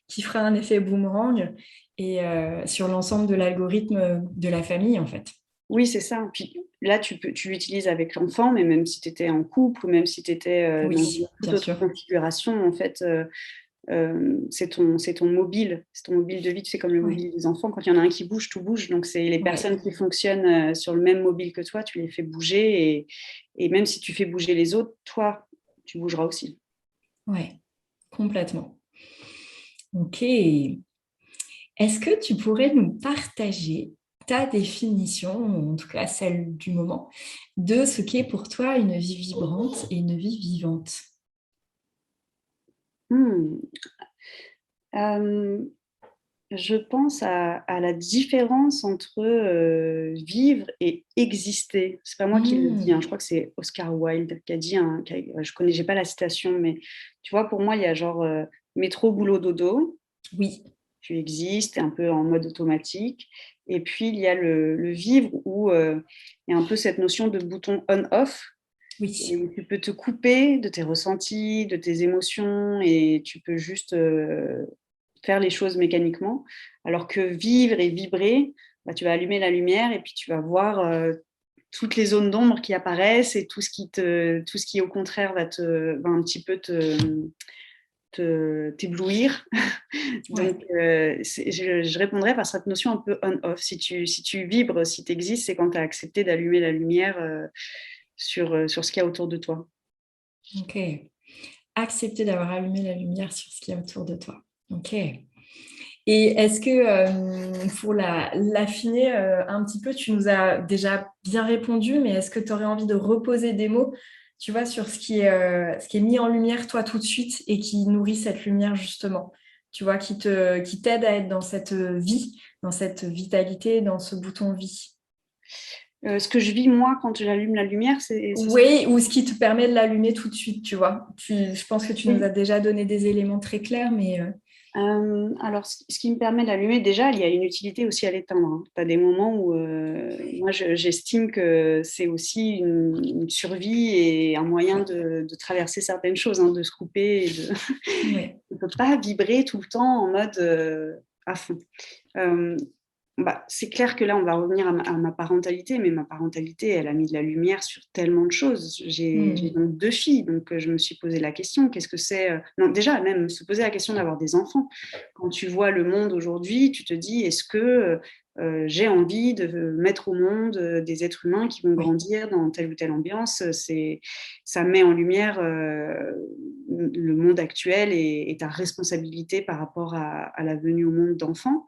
qui fera un effet boomerang et sur l'ensemble de l'algorithme de la famille en fait. Oui, c'est ça. Puis là, tu l'utilises avec l'enfant, mais même si tu étais en couple, ou même si tu étais dans Oui, une toute bien autre sûr. configuration, en fait, c'est ton mobile. C'est ton mobile de vie, tu sais, comme le Ouais, mobile des enfants. Quand il y en a un qui bouge, tout bouge. Donc, c'est les ouais, personnes qui fonctionnent sur le même mobile que toi, tu les fais bouger. Et même si tu fais bouger les autres, toi, tu bougeras aussi. ouais, complètement. Ok. Est-ce que tu pourrais nous partager ta définition, ou en tout cas celle du moment, de ce qu'est pour toi une vie vibrante et une vie vivante? Hmm. Euh, je pense à la différence entre vivre et exister. C'est pas moi qui le dis, hein, je Hmm. crois que c'est Oscar Wilde qui a dit, je connais, j'ai pas la citation, mais tu vois, pour moi, il y a genre métro, boulot, dodo. Oui, Tu existes, tu es un peu en mode automatique. Et puis, il y a le vivre où il y a un peu cette notion de bouton on-off, et oui, où tu peux te couper de tes ressentis, de tes émotions, et tu peux juste faire les choses mécaniquement. Alors que vivre et vibrer, bah, tu vas allumer la lumière et puis tu vas voir toutes les zones d'ombre qui apparaissent et tout ce qui au contraire va un petit peu t'éblouir. ouais. Donc, je répondrais par cette notion un peu on-off. Si tu vibres, si tu existes, c'est quand tu as accepté d'allumer la lumière sur ce qu'il y a autour de toi. Ok. Accepter d'avoir allumé la lumière sur ce qu'il y a autour de toi. Ok. Et est-ce que pour l'affiner un petit peu, tu nous as déjà bien répondu, mais est-ce que tu aurais envie de reposer des mots, tu vois, sur ce qui est mis en lumière toi tout de suite et qui nourrit cette lumière justement, tu vois, qui t'aide à être dans cette vie, dans cette vitalité, dans ce bouton vie. Ce que je vis, moi, quand j'allume la lumière, c'est ça. Oui, ou ce qui te permet de l'allumer tout de suite, tu vois. Je pense que tu nous as Oui. déjà donné des éléments très clairs, mais Alors, ce qui me permet d'allumer, déjà, il y a une utilité aussi à l'éteindre, hein. Tu as des moments où, moi, j'estime que c'est aussi une survie et un moyen de traverser certaines choses, hein, de se couper. oui, On ne peut pas vibrer tout le temps en mode à fond. Euh, Bah, c'est clair que là, on va revenir à ma parentalité, mais ma parentalité, elle a mis de la lumière sur tellement de choses. J'ai hmm, donc 2 filles, donc je me suis posé la question, qu'est-ce que c'est Non, déjà, même se poser la question d'avoir des enfants. Quand tu vois le monde aujourd'hui, tu te dis, est-ce que j'ai envie de mettre au monde des êtres humains qui vont oui, grandir dans telle ou telle ambiance? Ça met en lumière le monde actuel et ta responsabilité par rapport à la venue au monde d'enfants.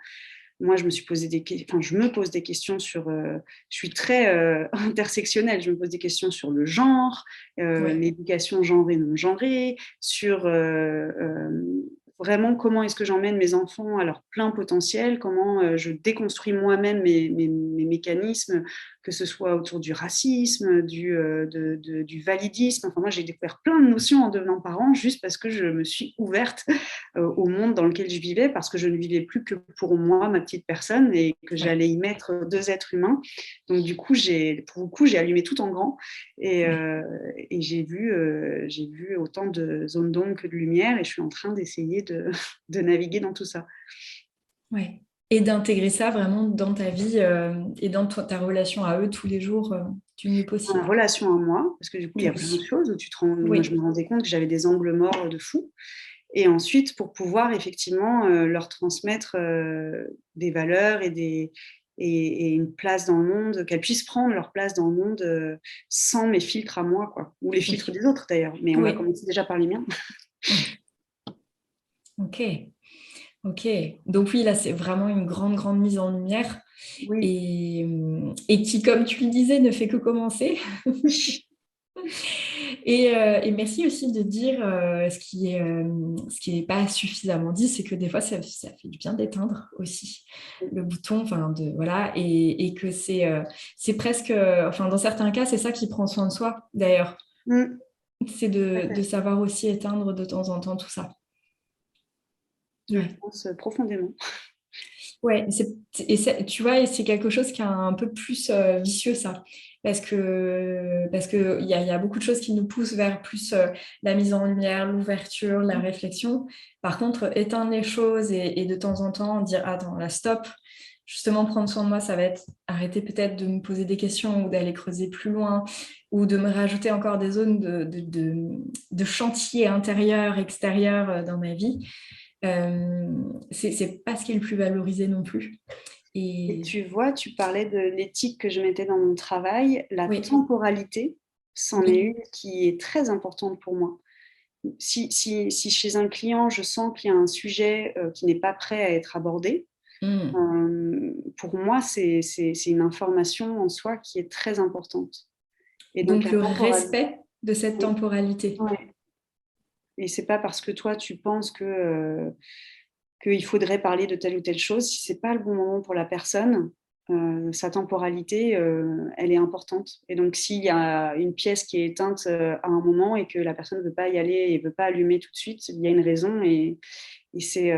moi, je me pose des questions sur. Je suis très intersectionnelle. Je me pose des questions sur le genre, Ouais. l'éducation genrée, non genrée, sur vraiment comment est-ce que j'emmène mes enfants à leur plein potentiel, comment je déconstruis moi-même mes mécanismes, que ce soit autour du racisme, du validisme. Enfin, moi, j'ai découvert plein de notions en devenant parent juste parce que je me suis ouverte au monde dans lequel je vivais, parce que je ne vivais plus que pour moi, ma petite personne, et que Ouais. j'allais y mettre deux êtres humains. Donc du coup, pour le coup, j'ai allumé tout en grand, et, Ouais. euh, et j'ai vu autant de zones d'ombre que de lumière, et je suis en train d'essayer de naviguer dans tout ça. Ouais. Et d'intégrer ça vraiment dans ta vie et dans ta relation à eux tous les jours du mieux En possible. relation à moi, parce que du coup, il y a plein de Oui. choses où moi, je Oui. me rendais compte que j'avais des angles morts de fou. Et ensuite, pour pouvoir effectivement leur transmettre des valeurs et une place dans le monde, qu'elles puissent prendre leur place dans le monde sans mes filtres à moi, quoi. Ou les filtres Oui. des autres d'ailleurs. Mais on va Oui. commencer déjà par les miens. Oui. Ok. Ok. Donc oui, là, c'est vraiment une grande, grande mise en lumière Oui. et qui, comme tu le disais, ne fait que commencer. Et merci aussi de dire ce qui est pas suffisamment dit, c'est que des fois, ça fait du bien d'éteindre aussi le bouton, enfin, voilà, et que c'est presque, enfin, dans certains cas, c'est ça qui prend soin de soi, d'ailleurs. Mm, C'est tout à de fait. savoir aussi éteindre de temps en temps tout ça. Je Ouais. pense profondément. Ouais, tu vois, et c'est quelque chose qui est un peu plus vicieux, ça. Parce que il y a beaucoup de choses qui nous poussent vers plus la mise en lumière, l'ouverture, la réflexion. Par contre, éteindre les choses et de temps en temps dire, attends, là, stop. Justement, prendre soin de moi, ça va être arrêter peut-être de me poser des questions ou d'aller creuser plus loin ou de me rajouter encore des zones de chantier intérieur, extérieur dans ma vie. C'est pas ce qui est le plus valorisé non plus. Et Et tu vois, tu parlais de l'éthique que je mettais dans mon travail. La oui, temporalité, c'en est oui, une qui est très importante pour moi. Si chez un client, je sens qu'il y a un sujet qui n'est pas prêt à être abordé, mm. pour moi, c'est une information en soi qui est très importante. Et donc Donc la le temporalité, respect de cette oui, temporalité. ouais. Et c'est pas parce que toi tu penses qu'il faudrait parler de telle ou telle chose, si c'est pas le bon moment pour la personne, sa temporalité, elle est importante. Et donc s'il y a une pièce qui est éteinte à un moment et que la personne ne veut pas y aller et ne veut pas allumer tout de suite, il y a une raison, et c'est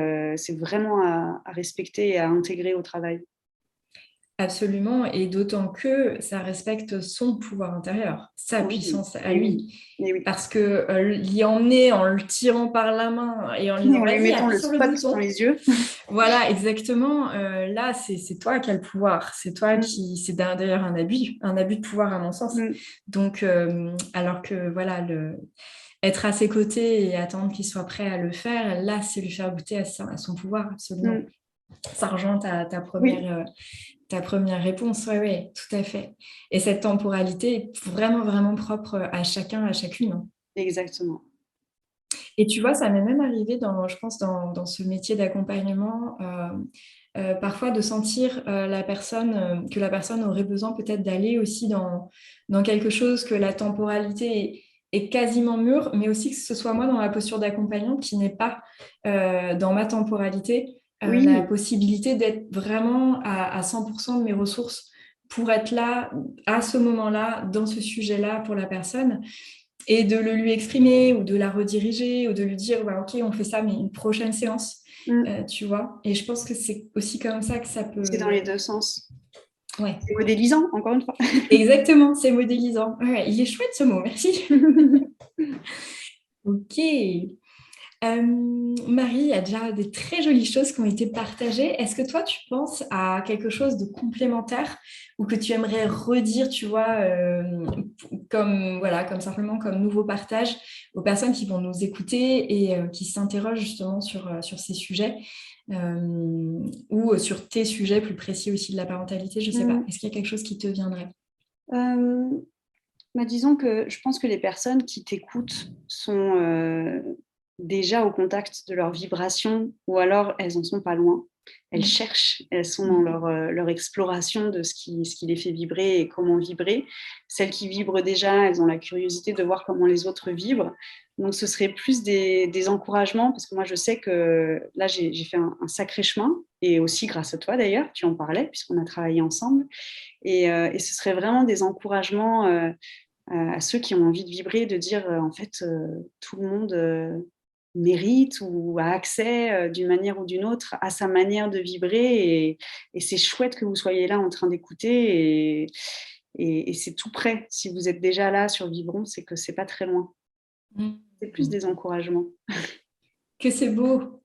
vraiment à respecter et à intégrer au travail. Absolument, et d'autant que ça respecte son pouvoir intérieur, sa Oui, puissance à et oui, lui. et oui. Parce que l'y emmener en le tirant par la main et en lui Et disant en lui vas-y, mettant appuie le sur le spot dans bouton. les yeux. Voilà, exactement. Là, c'est toi qui as le pouvoir. C'est toi Mm, qui. C'est d'ailleurs un abus de pouvoir, à mon sens. mm, Donc, alors que voilà, être à ses côtés et attendre qu'il soit prêt à le faire, là, c'est lui faire goûter à son pouvoir, absolument. mm. Ça rejoint Oui, ta première réponse. Oui, oui, tout à fait. Et cette temporalité est vraiment, vraiment propre à chacun, à chacune, hein. exactement. Et tu vois, ça m'est même arrivé, je pense, dans ce métier d'accompagnement, parfois de sentir que la personne aurait besoin peut-être d'aller aussi dans quelque chose que la temporalité est quasiment mûre, mais aussi que ce soit moi dans la posture d'accompagnante qui n'est pas dans ma temporalité, la Oui, possibilité d'être vraiment à 100% de mes ressources pour être là à ce moment-là, dans ce sujet-là pour la personne et de le lui exprimer ou de la rediriger ou de lui dire bah, ok on fait ça mais une prochaine séance, mm. tu vois, et je pense que c'est aussi comme ça que ça C'est dans les peut, deux sens. ouais, C'est modélisant, encore une fois. exactement, c'est modélisant. Ouais, il est chouette ce mot, merci. Ok. Marie, il y a déjà des très jolies choses qui ont été partagées. Est-ce que toi, tu penses à quelque chose de complémentaire ou que tu aimerais redire, tu vois, comme, voilà, comme simplement comme nouveau partage aux personnes qui vont nous écouter et qui s'interrogent justement sur ces sujets ou sur tes sujets plus précis aussi de la parentalité, je ne sais pas. Mm. Est-ce qu'il y a quelque chose qui te viendrait? Euh, Disons que je pense que les personnes qui t'écoutent sont déjà au contact de leurs vibrations, ou alors elles en sont pas loin. elles cherchent, elles sont dans leur exploration de ce qui les fait vibrer et comment vibrer. Celles qui vibrent déjà, elles ont la curiosité de voir comment les autres vibrent. Donc, ce serait plus des encouragements, parce que moi, je sais que là, j'ai fait un sacré chemin, et aussi grâce à toi d'ailleurs, tu en parlais, puisqu'on a travaillé ensemble. Et ce serait vraiment des encouragements à ceux qui ont envie de vibrer, de dire en fait, tout le monde mérite ou a accès d'une manière ou d'une autre à sa manière de vibrer. Et c'est chouette que vous soyez là en train d'écouter. Et c'est tout près. Si vous êtes déjà là sur Vibron, c'est que c'est pas très loin. C'est plus des encouragements. Que c'est beau,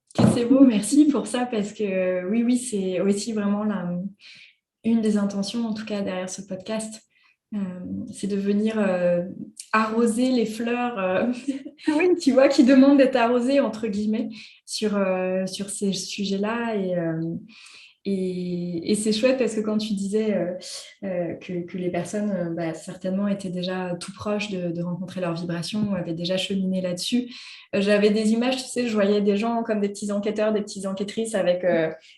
merci pour ça, parce que oui, c'est aussi vraiment une des intentions, en tout cas derrière ce podcast, c'est de venir arroser les fleurs, Oui. tu vois, qui demandent d'être arrosées, entre guillemets, sur ces sujets-là. Et c'est chouette parce que quand tu disais que les personnes certainement étaient déjà tout proches de rencontrer leur vibration, avaient déjà cheminé là-dessus, j'avais des images, tu sais, je voyais des gens comme des petits enquêteurs, des petites enquêtrices avec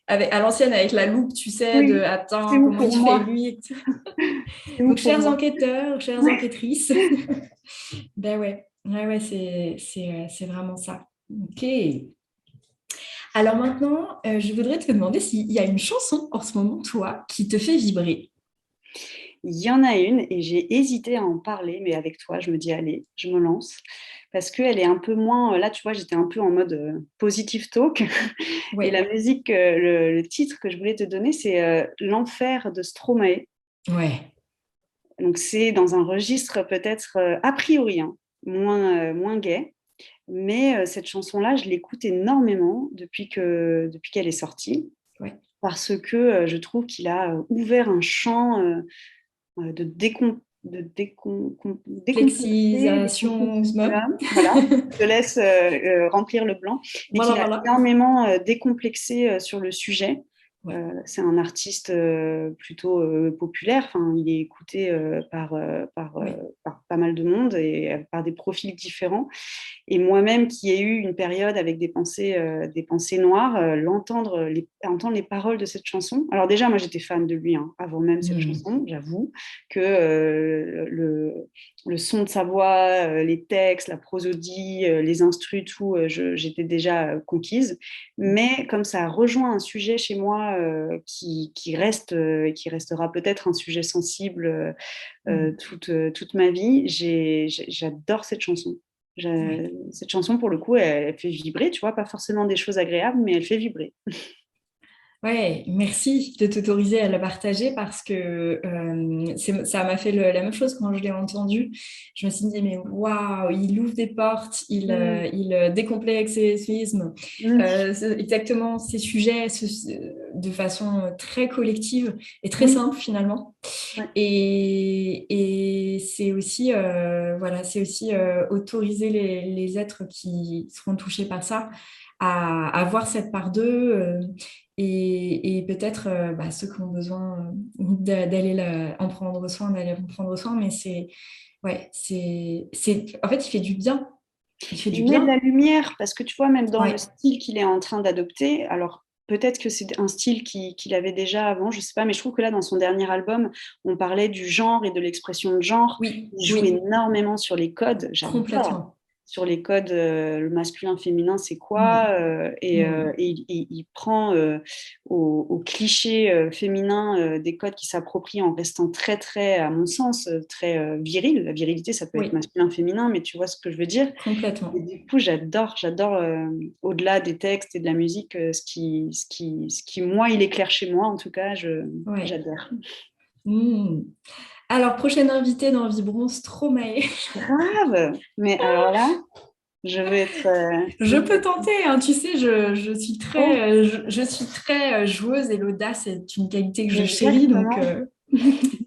à l'ancienne avec la loupe, tu sais, Oui, de c'est attends, où comment pour il fait moi? lui. C'est où Donc, pour chers moi? enquêteurs, chères enquêtrices, ben ouais, c'est vraiment ça. Ok. Alors maintenant, je voudrais te demander s'il y a une chanson en ce moment, toi, qui te fait vibrer. Il y en a une et j'ai hésité à en parler, mais avec toi, je me dis, allez, je me lance. Parce qu'elle est un peu moins. Là, tu vois, j'étais un peu en mode positive talk. Et la Ouais, musique, le titre que je voulais te donner, c'est L'Enfer de Stromae. ouais, Donc, c'est dans un registre peut-être a priori moins gai. Mais cette chanson-là, je l'écoute énormément depuis qu'elle est sortie. ouais. Parce que je trouve qu'il a ouvert un champ de décomplexer, Flexisation, voilà, voilà. Je te laisse remplir le blanc, mais qu'il a voilà. énormément décomplexé sur le sujet. Ouais, C'est un artiste plutôt populaire. Enfin, il est écouté ouais. par pas mal de monde et par des profils différents. Et moi-même, qui ai eu une période avec des pensées noires, entendre les paroles de cette chanson. Alors déjà, moi, j'étais fan de lui avant même cette chanson. J'avoue que le son de sa voix, les textes, la prosodie, les instrus, tout, j'étais déjà conquise. Mais comme ça a rejoint un sujet chez moi qui reste et qui restera peut-être un sujet sensible toute ma vie, j'adore cette chanson. Ouais. Cette chanson, pour le coup, elle fait vibrer, tu vois, pas forcément des choses agréables, mais elle fait vibrer. Ouais, merci de t'autoriser à la partager parce que ça m'a fait la même chose quand je l'ai entendu. Je me suis dit, mais waouh, il ouvre des portes, Mm. il décomplexe ses sexismes, Mm. exactement ces sujets de façon très collective et très Oui, simple finalement. ouais. Et c'est aussi, c'est aussi autoriser les êtres qui seront touchés par ça à voir cette part d'eux. Et peut-être ceux qui ont besoin d'aller en prendre soin, mais en fait, il fait du bien. Il fait du Il met de la bien. lumière parce que tu vois, même dans le Ouais, style qu'il est en train d'adopter, alors peut-être que c'est un style qu'il avait déjà avant, je sais pas, mais je trouve que là, dans son dernier album, on parlait du genre et de l'expression de genre. oui, Il joue oui, énormément sur les codes, j'adore. complètement. Sur les codes, le masculin, féminin, c'est quoi Mm, et il prend au cliché féminin des codes qui s'approprient en restant très, très, à mon sens, très viril. La virilité, ça peut être oui, masculin, féminin, mais tu vois ce que je veux dire. Et complètement. du coup, j'adore, au-delà des textes et de la musique, ce qui, moi, il éclaire chez moi, en tout cas, Ouais. j'adore. Mm. Alors, prochaine invitée dans Vibron, Stromae. Grave! Mais alors là, je vais être. Je peux tenter, hein, tu sais, Trop. je suis très joueuse et l'audace est une qualité que je chéris, Exactement.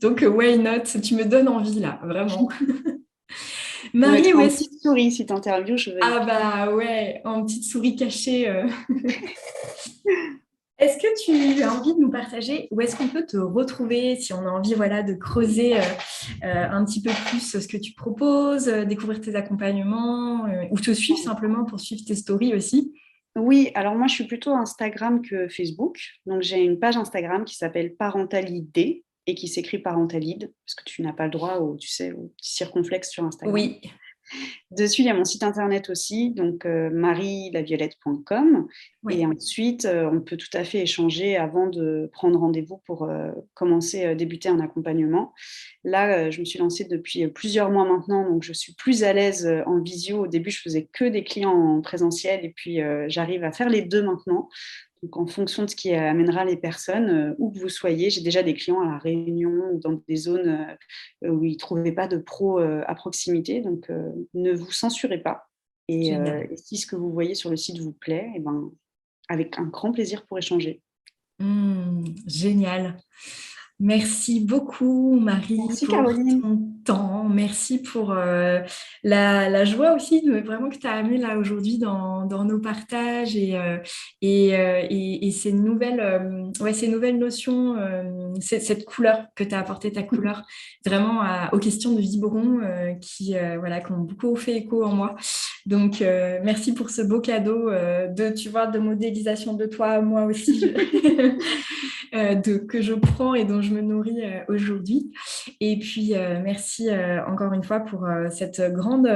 donc why not? Tu me donnes envie là, vraiment. Je vais Marie, mettre où en est-ce... petite souris si t'interviews, je veux Ah être. bah ouais, en petite souris cachée. Est-ce que tu as envie de nous partager où est-ce qu'on peut te retrouver si on a envie voilà, de creuser un petit peu plus ce que tu proposes, découvrir tes accompagnements ou te suivre simplement pour suivre tes stories aussi? Oui, alors moi, je suis plutôt Instagram que Facebook. Donc, j'ai une page Instagram qui s'appelle Parentalidé et qui s'écrit Parentalide, parce que tu n'as pas le droit au, tu sais, au petit circonflexe sur Instagram. Oui, Dessus, il y a mon site internet aussi, donc marielaviolette.com. Et oui. ensuite, on peut tout à fait échanger avant de prendre rendez-vous pour commencer, débuter un accompagnement. Là, je me suis lancée depuis plusieurs mois maintenant, donc je suis plus à l'aise en visio. Au début, je faisais que des clients en présentiel et puis j'arrive à faire les deux maintenant. Donc, en fonction de ce qui amènera les personnes, où que vous soyez, j'ai déjà des clients à La Réunion ou dans des zones où ils ne trouvaient pas de pro à proximité. Donc, ne vous censurez pas. Génial. Et si ce que vous voyez sur le site vous plaît, eh ben, avec un grand plaisir pour échanger. Génial. Merci beaucoup, Marie, Merci pour Caroline. ton temps. Merci pour la joie aussi vraiment que tu as amené là aujourd'hui dans nos partages et ces ces nouvelles notions, cette couleur que tu as apporté, ta couleur, vraiment aux questions de Viberon qui ont beaucoup fait écho en moi. Donc, merci pour ce beau cadeau de modélisation de toi, moi aussi. Que je prends et dont je me nourris aujourd'hui. Et puis, merci encore une fois pour cette grande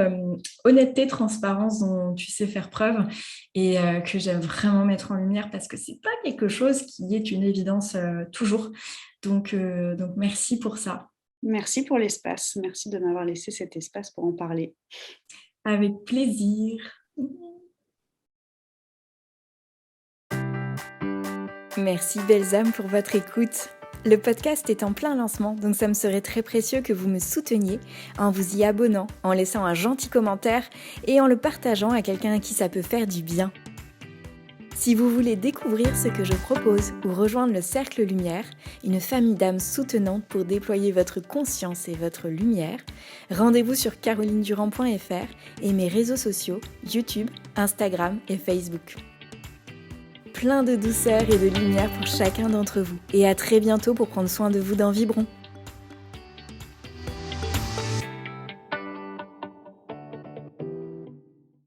honnêteté, transparence dont tu sais faire preuve et que j'aime vraiment mettre en lumière parce que c'est pas quelque chose qui est une évidence toujours. Donc, merci pour ça. Merci pour l'espace. Merci de m'avoir laissé cet espace pour en parler. Avec plaisir. Merci belles âmes pour votre écoute. Le podcast est en plein lancement, donc ça me serait très précieux que vous me souteniez en vous y abonnant, en laissant un gentil commentaire et en le partageant à quelqu'un à qui ça peut faire du bien. Si vous voulez découvrir ce que je propose ou rejoindre le Cercle Lumière, une famille d'âmes soutenantes pour déployer votre conscience et votre lumière, rendez-vous sur carolinedurand.fr et mes réseaux sociaux YouTube, Instagram et Facebook. Plein de douceur et de lumière pour chacun d'entre vous. Et à très bientôt pour prendre soin de vous dans Vibrons.